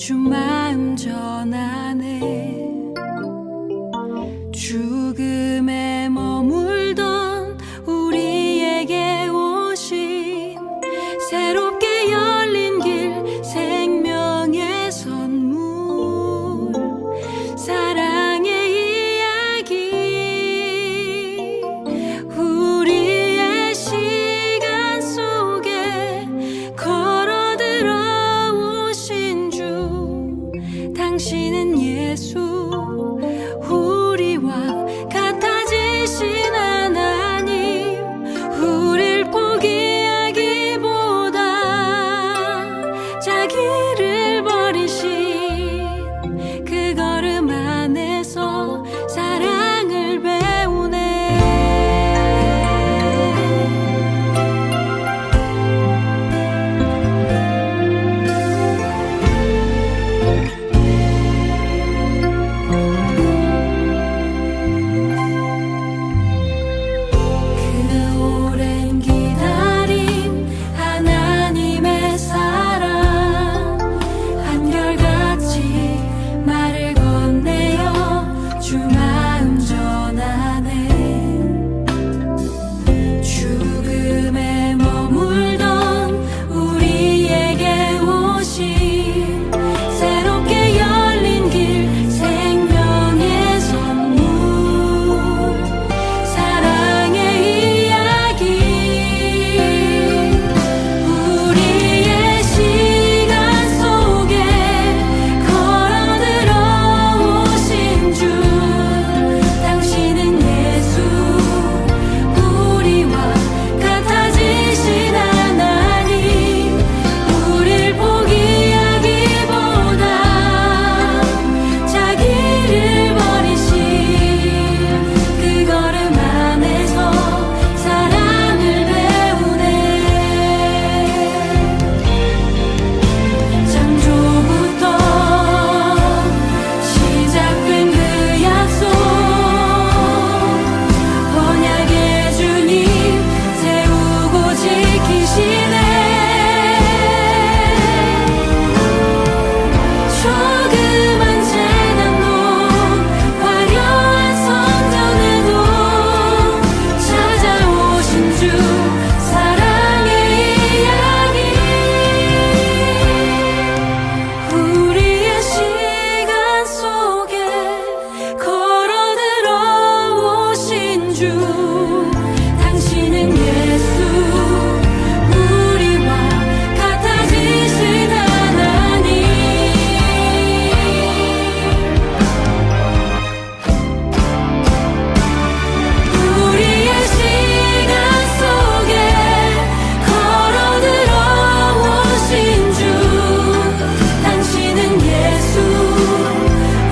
주 마음 전하네. 죽음에 머물던 우리에게 오신 새롭게 열린 길, 생명의 선물, 사랑의 이야기. 우리의 시간 속에 걸어들어 오신 주, 당신은 예수, 우리와 같아지신 하나님. 우릴 포기하기보다 자기를 버리신 그 걸음 안에서 사랑을 배우네. 그 오랜 기다림, 하나님의 사랑, 한결같이 말을 건네어 주 마음 전하네. 죽음에 머물던 우리에게 오신 새롭게 열린 길, 생명의 선물, 사랑의 이야기. 우리의 시간 속에 걸어들어 오신 주, 당신은 예수, 우리와 같아지신 하나님. 우릴 포기하기보다 자기를 버리신 그 걸음 안에서 사랑을 배우네. 창조부터 시작된 그 약속, 언약의 주님 세우고 지키시네. 조그만 재난도 화려한 성전에도 찾아오신 주, 사랑의 이야기. 우리의 시간 속에 걸어들어 오신 주, 당신은 예수, 우리와 같아지신 하나님. 우리의 시간 속에 걸어들어 오신 주, 당신은 예수,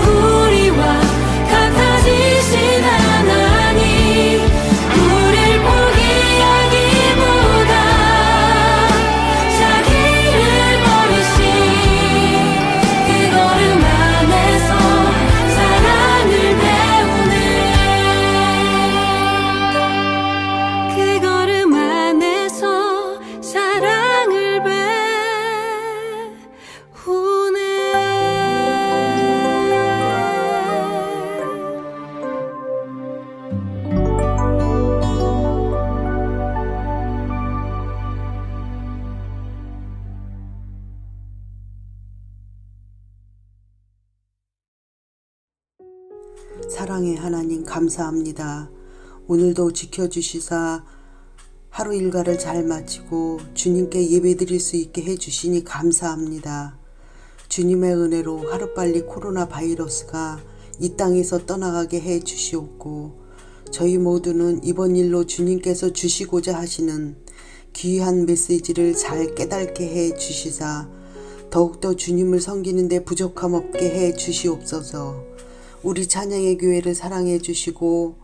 우리와 같아지신 하나님. 우릴 포기하기보다 자기를 버리신 그 걸음 안에서 사랑을 배우네. 그 걸음 안에서 사랑을 배우네. 사랑의 하나님 감사합니다. 오늘도 지켜주시사 하루 일과를 잘 마치고 주님께 예배드릴 수 있게 해주시니 감사합니다. 주님의 은혜로 하루빨리 코로나 바이러스가 이 땅에서 떠나가게 해주시옵고, 저희 모두는 이번 일로 주님께서 주시고자 하시는 귀한 메시지를 잘 깨닫게 해주시사 더욱더 주님을 섬기는 데 부족함 없게 해주시옵소서. 우리 찬양의 교회를 사랑해 주시고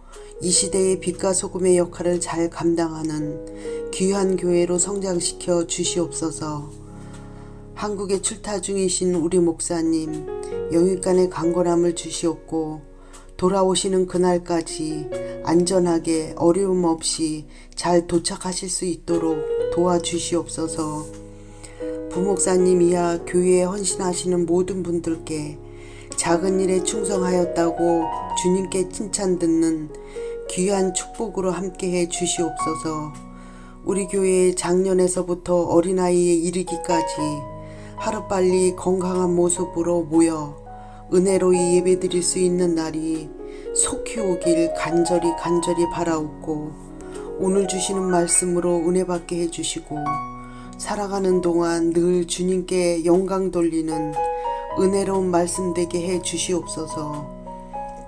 이 시대의 빛과 소금의 역할을 잘 감당하는 귀한 교회로 성장시켜 주시옵소서. 한국에 출타 중이신 우리 목사님 영육간의 강건함을 주시옵고, 돌아오시는 그날까지 안전하게 어려움 없이 잘 도착하실 수 있도록 도와주시옵소서. 부목사님 이하 교회에 헌신하시는 모든 분들께 작은 일에 충성하였다고 주님께 칭찬 듣는 귀한 축복으로 함께해 주시옵소서. 우리 교회에 작년에서부터 어린아이에 이르기까지 하루빨리 건강한 모습으로 모여 은혜로이 예배드릴 수 있는 날이 속히 오길 간절히 바라옵고, 오늘 주시는 말씀으로 은혜 받게 해주시고 살아가는 동안 늘 주님께 영광 돌리는 은혜로운 말씀 되게 해 주시옵소서.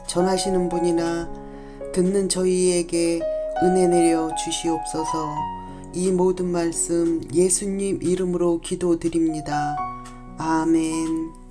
전하시는 분이나 듣는 저희에게 은혜 내려 주시옵소서. 이 모든 말씀 예수님 이름으로 기도드립니다. 아멘.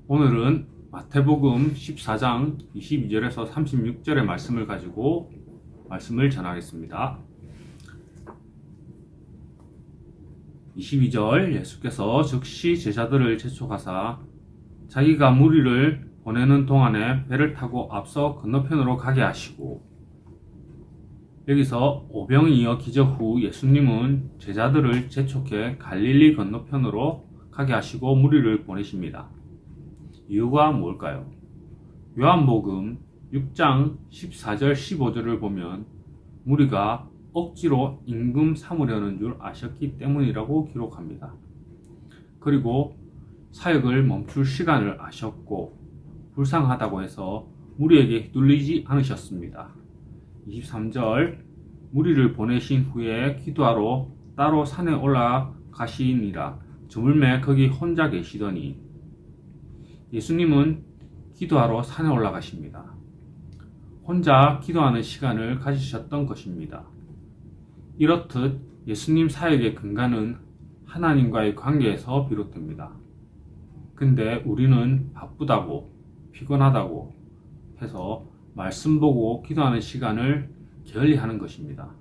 오늘은 마태복음 14장 22절에서 36절의 말씀을 가지고 말씀을 전하겠습니다. 22절 예수께서 즉시 제자들을 재촉하사 자기가 무리를 보내는 동안에 배를 타고 앞서 건너편으로 가게 하시고, 여기서 오병이어 기적 후 예수님은 제자들을 재촉해 갈릴리 건너편으로 가게 하시고 무리를 보내십니다. 이유가 뭘까요? 요한복음 6장 14절 15절을 보면 무리가 억지로 임금 삼으려는 줄 아셨기 때문이라고 기록합니다. 그리고 사역을 멈출 시간을 아셨고 불쌍하다고 해서 무리에게 휘둘리지 않으셨습니다. 23절 무리를 보내신 후에 기도하러 따로 산에 올라가시니라. 저물매 거기 혼자 계시더니, 예수님은 기도하러 산에 올라가십니다. 혼자 기도하는 시간을 가지셨던 것입니다. 이렇듯 예수님 사역의 근간은 하나님과의 관계에서 비롯됩니다. 근데 우리는 바쁘다고 피곤하다고 해서 말씀 보고 기도하는 시간을 게을리하는 것입니다.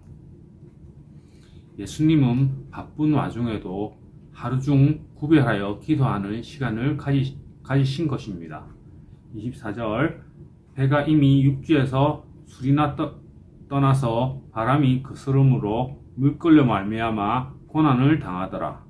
예수님은 바쁜 와중에도 하루 중 구별하여 기도하는 시간을 가지신 것입니다. 24절 배가 이미 육지에서 수리나 떠나서 바람이 거스름으로 물걸려 말미암아 고난을 당하더라.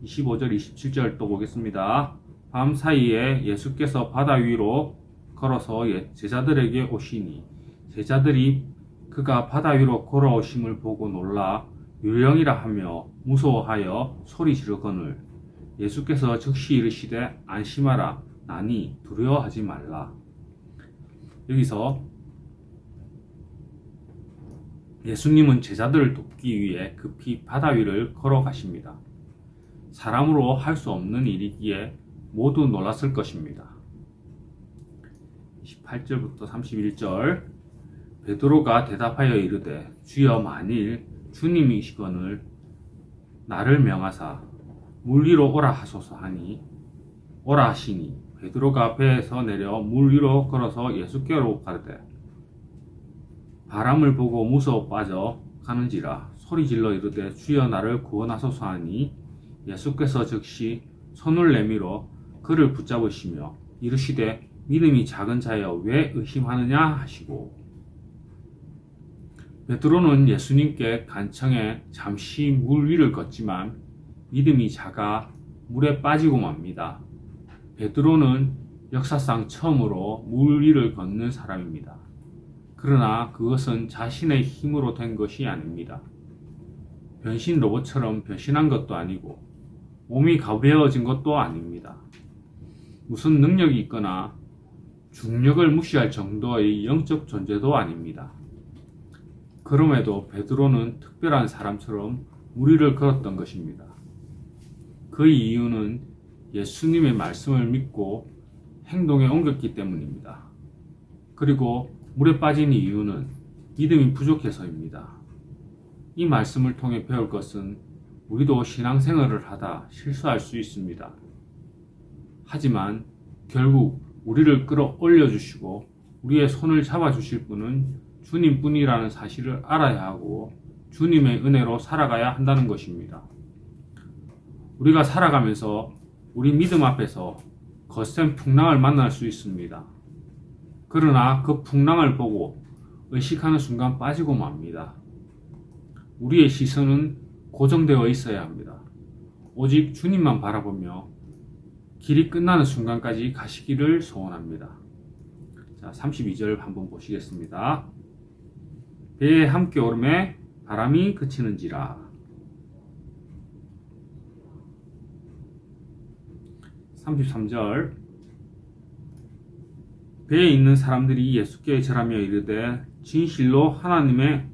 25절 27절 또 보겠습니다. 밤 사이에 예수께서 바다 위로 걸어서 제자들에게 오시니 제자들이 그가 바다 위로 걸어오심을 보고 놀라 유령이라 하며 무서워하여 소리 지르거늘, 예수께서 즉시 이르시되 안심하라, 나니 두려워하지 말라. 여기서 예수님은 제자들을 돕기 위해 급히 바다 위를 걸어가십니다. 사람으로 할 수 없는 일이기에 모두 놀랐을 것입니다. 28절부터 31절 베드로가 대답하여 이르되 주여, 만일 주님이시거늘 나를 명하사 물 위로 오라 하소서 하니 오라 하시니 베드로가 배에서 내려 물 위로 걸어서 예수께로 가르되 바람을 보고 무서워 빠져 가는지라 소리질러 이르되 주여 나를 구원하소서 하니 예수께서 즉시 손을 내밀어 그를 붙잡으시며 이르시되 믿음이 작은 자여 왜 의심하느냐 하시고, 베드로는 예수님께 간청해 잠시 물 위를 걷지만 믿음이 작아 물에 빠지고 맙니다. 베드로는 역사상 처음으로 물 위를 걷는 사람입니다. 그러나 그것은 자신의 힘으로 된 것이 아닙니다. 변신 로봇처럼 변신한 것도 아니고 몸이 가벼워진 것도 아닙니다. 무슨 능력이 있거나 중력을 무시할 정도의 영적 존재도 아닙니다. 그럼에도 베드로는 특별한 사람처럼 물 위를 걸었던 것입니다. 그 이유는 예수님의 말씀을 믿고 행동에 옮겼기 때문입니다. 그리고 물에 빠진 이유는 믿음이 부족해서입니다. 이 말씀을 통해 배울 것은 우리도 신앙생활을 하다 실수할 수 있습니다. 하지만 결국 우리를 끌어올려 주시고 우리의 손을 잡아 주실 분은 주님뿐이라는 사실을 알아야 하고 주님의 은혜로 살아가야 한다는 것입니다. 우리가 살아가면서 우리 믿음 앞에서 거센 풍랑을 만날 수 있습니다. 그러나 그 풍랑을 보고 의식하는 순간 빠지고 맙니다. 우리의 시선은 고정되어 있어야 합니다. 오직 주님만 바라보며 길이 끝나는 순간까지 가시기를 소원합니다. 자, 32절 한번 보시겠습니다. 배에 함께 오름에 바람이 그치는지라. 33절 배에 있는 사람들이 예수께 절하며 이르되 진실로 하나님의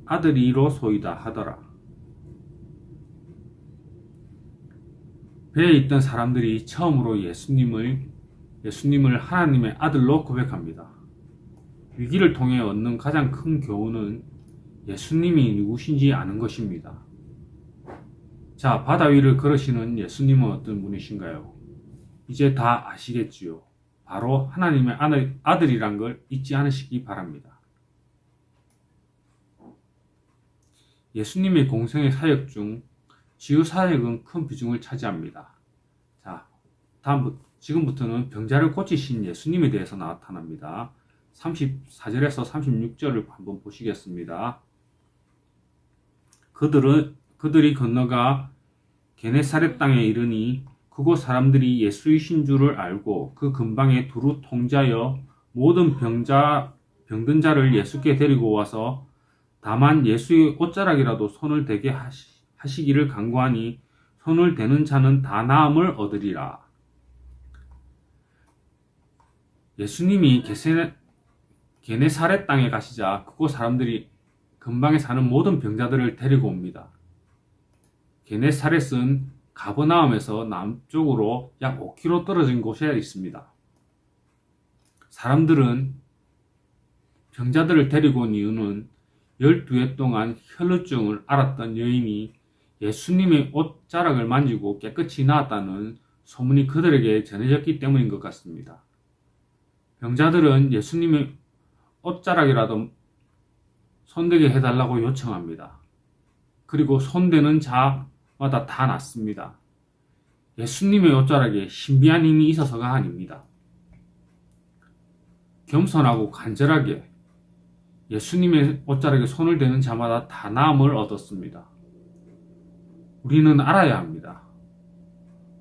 아들이로소이다 하더라. 배에 있던 사람들이 처음으로 예수님을 하나님의 아들로 고백합니다. 위기를 통해 얻는 가장 큰 교훈은 예수님이 누구신지 아는 것입니다. 자, 바다 위를 걸으시는 예수님은 어떤 분이신가요? 이제 다 아시겠지요. 바로 하나님의 아들이란 걸 잊지 않으시기 바랍니다. 예수님의 공생의 사역 중 치유 사역은 큰 비중을 차지합니다. 자, 지금부터는 병자를 고치신 예수님에 대해서 나타납니다. 34절에서 36절을 한번 보시겠습니다. 그들이 건너가 게네사렛 땅에 이르니 그곳 사람들이 예수이신 줄을 알고 그 근방에 두루 통자여 모든 병든 자를 예수께 데리고 와서 다만 예수의 옷자락이라도 손을 대게 하시기를 간구하니 손을 대는 자는 다 나음을 얻으리라. 예수님이 게네사렛 땅에 가시자 그곳 사람들이 근방에 사는 모든 병자들을 데리고 옵니다. 게네사렛은 가버나움에서 남쪽으로 약 5km 떨어진 곳에 있습니다. 사람들은 병자들을 데리고 온 이유는 12해 동안 혈루증을 앓았던 여인이 예수님의 옷자락을 만지고 깨끗이 나았다는 소문이 그들에게 전해졌기 때문인 것 같습니다. 병자들은 예수님의 옷자락이라도 손대게 해달라고 요청합니다. 그리고 손대는 자마다 다 낫습니다. 예수님의 옷자락에 신비한 힘이 있어서가 아닙니다. 겸손하고 간절하게 예수님의 옷자락에 손을 대는 자마다 다 나음을 얻었습니다. 우리는 알아야 합니다.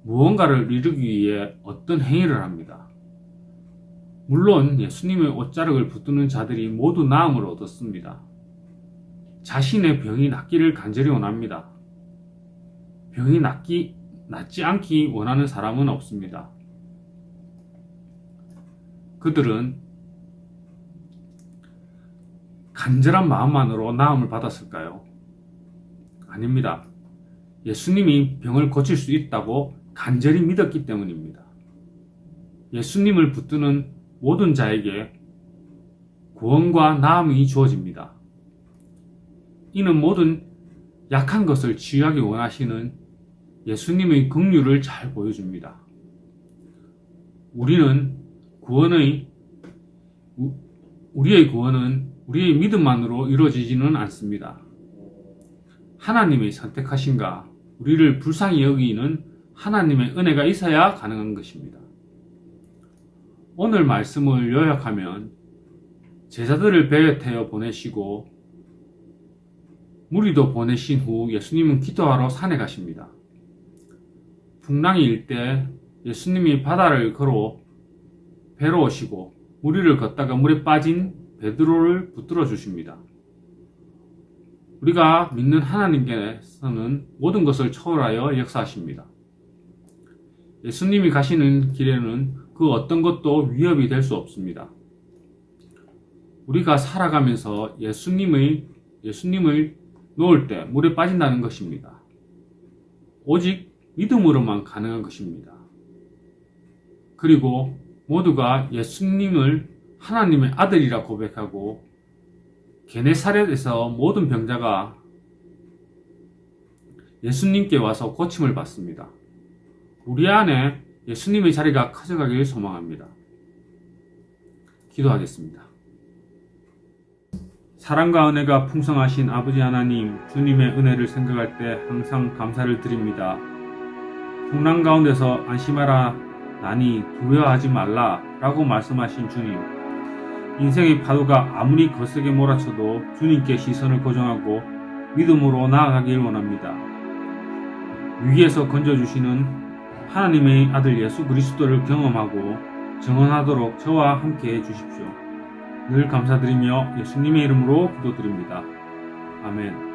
무언가를 이루기 위해 어떤 행위를 합니다. 물론 예수님의 옷자락을 붙드는 자들이 모두 나음을 얻었습니다. 자신의 병이 낫기를 간절히 원합니다. 병이 낫지 않기 원하는 사람은 없습니다. 그들은 간절한 마음만으로 나음을 받았을까요? 아닙니다. 예수님이 병을 고칠 수 있다고 간절히 믿었기 때문입니다. 예수님을 붙드는 모든 자에게 구원과 나음이 주어집니다. 이는 모든 약한 것을 치유하기 원하시는 예수님의 긍휼을 잘 보여줍니다. 우리의 구원은 우리의 믿음만으로 이루어지지는 않습니다. 하나님의 선택하신가 우리를 불쌍히 여기는 하나님의 은혜가 있어야 가능한 것입니다. 오늘 말씀을 요약하면 제자들을 배에 태워 보내시고 무리도 보내신 후 예수님은 기도하러 산에 가십니다. 풍랑이 일 때 예수님이 바다를 걸어 배로 오시고 무리를 걷다가 물에 빠진 베드로를 붙들어 주십니다. 우리가 믿는 하나님께서는 모든 것을 초월하여 역사하십니다. 예수님이 가시는 길에는 그 어떤 것도 위협이 될 수 없습니다. 우리가 살아가면서 예수님을 놓을 때 물에 빠진다는 것입니다. 오직 믿음으로만 가능한 것입니다. 그리고 모두가 예수님을 하나님의 아들이라 고백하고 게네사렛에서 모든 병자가 예수님께 와서 고침을 받습니다. 우리 안에 예수님의 자리가 커져가길 소망합니다. 기도하겠습니다. 사랑과 은혜가 풍성하신 아버지 하나님, 주님의 은혜를 생각할 때 항상 감사를 드립니다. 풍랑 가운데서 안심하라 나니 두려워하지 말라 라고 말씀하신 주님, 인생의 파도가 아무리 거세게 몰아쳐도 주님께 시선을 고정하고 믿음으로 나아가길 원합니다. 위기에서 건져주시는 하나님의 아들 예수 그리스도를 경험하고 증언하도록 저와 함께 해주십시오. 늘 감사드리며 예수님의 이름으로 기도드립니다. 아멘.